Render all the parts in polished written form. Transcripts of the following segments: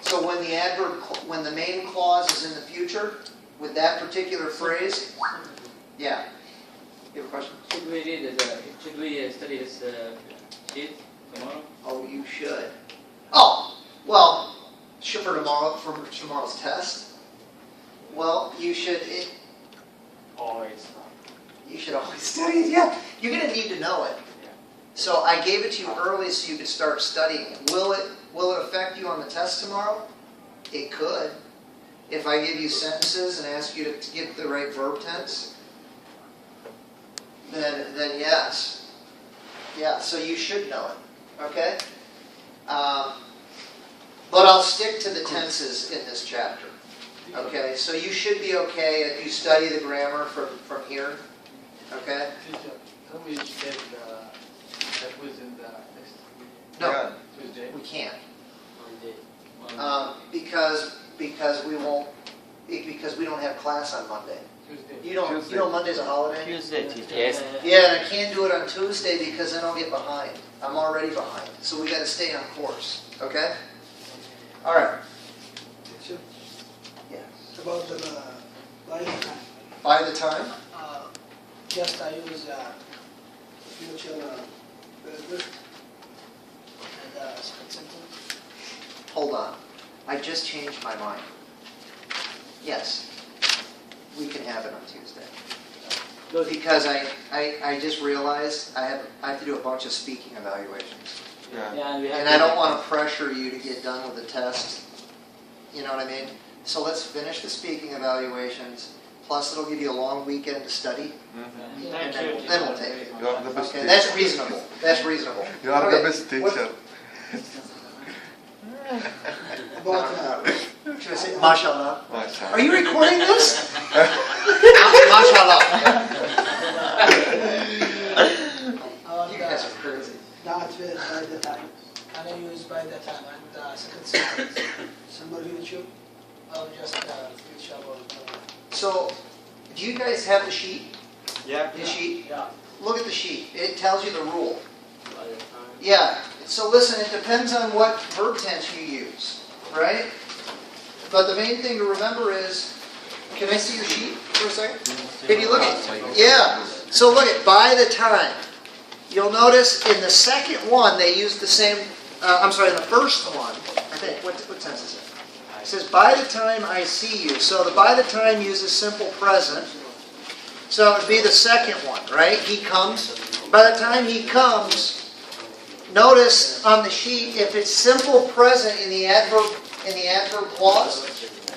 So when the when the main clause is in the future, with that particular phrase, yeah. You have a question? Should we study this sheet tomorrow? Oh, you should. Oh, well, for tomorrow's test. Well, you should. Always. You should always study it. Yeah, you're going to need to know it. Yeah. So I gave it to you early so you could start studying it. Will it affect you on the test tomorrow? It could. If I give you sentences and ask you to give the right verb tense, then yes. Yeah, so you should know it. Okay? But I'll stick to the tenses in this chapter. Okay? So you should be okay if you study the grammar from here. Okay? Teacher, can we get that quiz in the next week? No, Tuesday? we can't. Monday. Because we don't have class on Monday. Tuesday. You know Monday's a holiday? Tuesday, teacher. Yes. Yeah, and I can't do it on Tuesday because then I'll get behind. I'm already behind. So we got to stay on course. Okay? All right. Teacher, Yeah. about the by the time. By the time? Just I use future present and second sentence. Hold on. I just changed my mind. Yes. We can have it on Tuesday. Because I just realized I have to do a bunch of speaking evaluations. Yeah, and we have And I don't want to pressure you to get done with the test. You know what I mean? So let's finish the speaking evaluations. Plus, it'll give you a long weekend to study. Thank you. Then we'll take it. You are the best Okay, teacher. that's reasonable. That's reasonable. You are Okay, the best what- teacher. About Should I say mashallah? Mashallah. Are you recording this? Mashallah. You guys are crazy. that way by the time. Can I use by the time and second sentence? Symbol future or just future or So, do you guys have the sheet? Yeah. The sheet? Yeah. Look at the sheet. It tells you the rule. By the time. Yeah. So listen, it depends on what verb tense you use, right? But the main thing to remember is, can I see your sheet for a second? Can you look at? Yeah. So look at by the time. You'll notice in the second one they use the same. I'm sorry, in the first one, I think. What tense is it? It says by the time I see you. So the by the time uses simple present. So it would be the second one, right? He comes. By the time he comes. Notice on the sheet, if it's simple present in the adverb clause,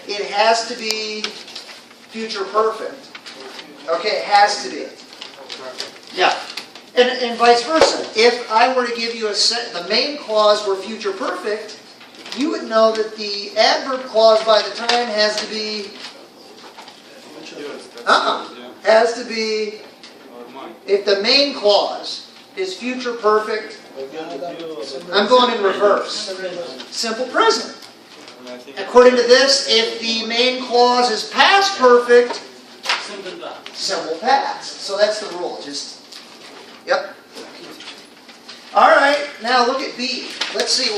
it has to be future perfect. Okay, it has to be. Yeah. And vice versa. If I were to give you the main clause were future perfect, you would know that the adverb clause by the time has to be has to be, if the main clause is future perfect, I'm going in reverse. Simple present. According to this, if the main clause is past perfect, Simple past. simple past. So that's the rule. Yep. All right, now look at B. Let's see,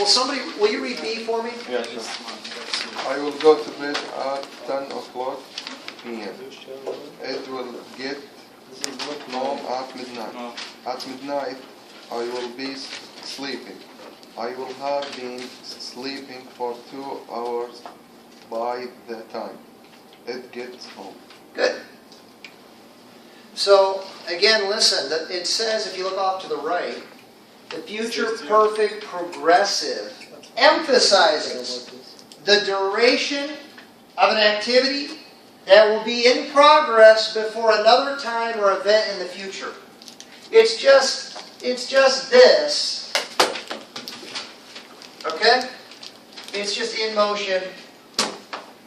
will you read B for me? Yes, sir. I will go to bed at 10 o'clock p.m. It will get home at midnight. At midnight, I will be sleeping. I will have been sleeping for 2 hours by the time it gets home. Good. So, again, listen, it says, if you look off to the right, the future perfect progressive emphasizes the duration of an activity that will be in progress before another time or event in the future. It's just this. Okay? It's just in motion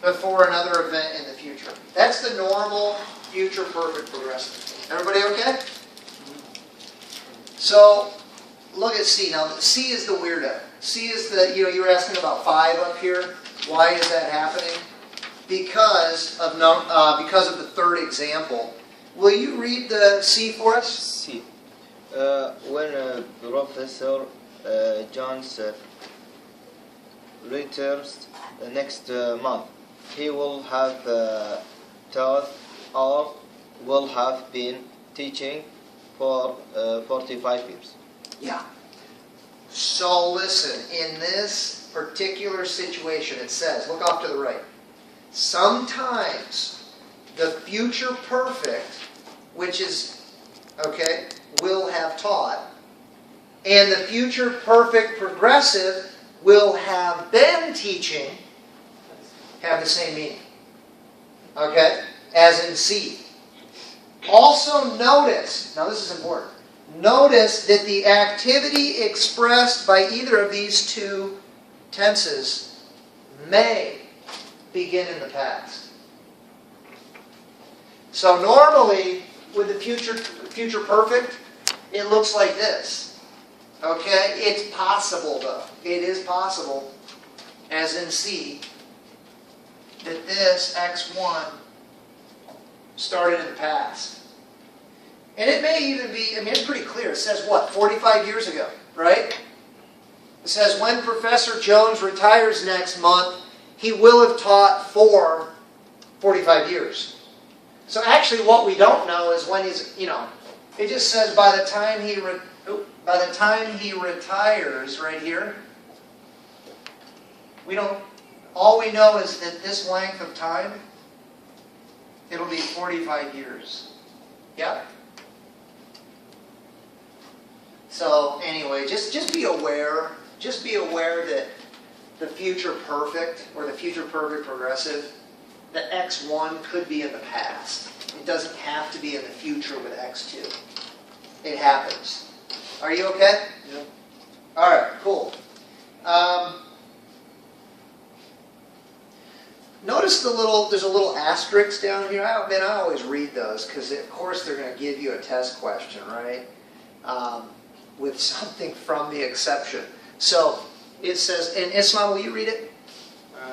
before another event in the future. That's the normal future perfect progressive. Everybody okay? So, look at C. Now, C is the weirdo. C is the, you were asking about 5 up here. Why is that happening? Because of the third example. Will you read the C for us? See, when Professor Johnson returns the next month. He will have taught or will have been teaching for 45 years. Yeah. So listen, in this particular situation, it says, look off to the right. Sometimes the future perfect, which is, okay, will have taught, and the future perfect progressive will have been teaching, have the same meaning. Okay? As in C. Also notice, now this is important, notice that the activity expressed by either of these two tenses may begin in the past. So normally, with the future perfect, it looks like this. Okay? It's possible, though. It is possible, as in C, that this X1 started in the past. And it may even be, I mean, it's pretty clear. It says what? 45 years ago, right? It says, when Professor Jones retires next month, he will have taught for 45 years. So actually what we don't know is when he's, it just says by the time he retires right here, all we know is that this length of time, it'll be 45 years. Yeah? So anyway, just be aware. Just be aware that the future perfect or the future perfect progressive, the X1 could be in the past. It doesn't have to be in the future with X2. It happens. Are you okay? Yeah. All right, cool. Notice there's a little asterisk down here. I always read those because, of course, they're going to give you a test question, right? With something from the exception. So it says, and Islam, will you read it?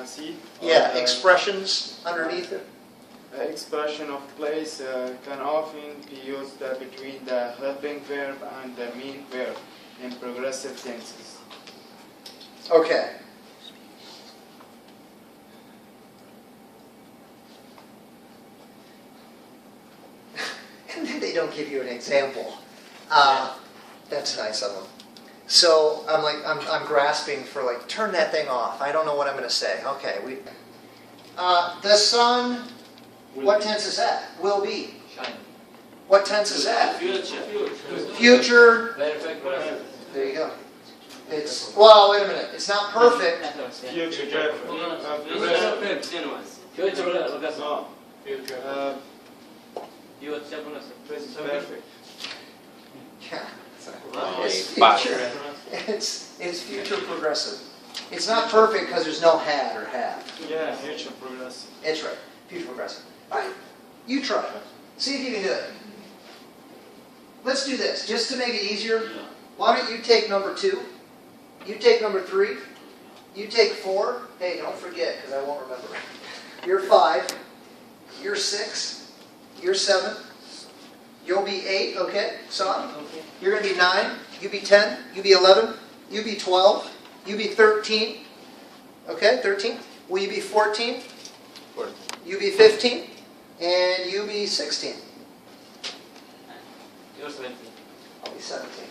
See? Yeah, expressions underneath it. The expression of place can often be used between the helping verb and the mean verb in progressive tenses. Okay. And then they don't give you an example. That's nice of them. So I'm grasping for turn that thing off. I don't know what I'm going to say. Okay. The sun, what tense is that? Will be. Shine. What tense is that? Future. Future. Perfect. There you go. It's, well, wait a minute. It's not perfect. Future perfect. Future. Perfect. Yeah. It's future progressive. It's not perfect because there's no had or have. Yeah, future progressive. It's right. Future progressive. All right. You try. See if you can do it. Let's do this. Just to make it easier, why don't you take number 2? You take number 3. You take 4. Hey, don't forget because I won't remember. You're 5. You're 6. You're 7. You'll be 8, okay? So you're going to be 9. You be 10. You be 11. You be 12. You be 13. Okay, 13. Will you be 14? 14. You be 15. And you be 16. You're 17. I'll be 17.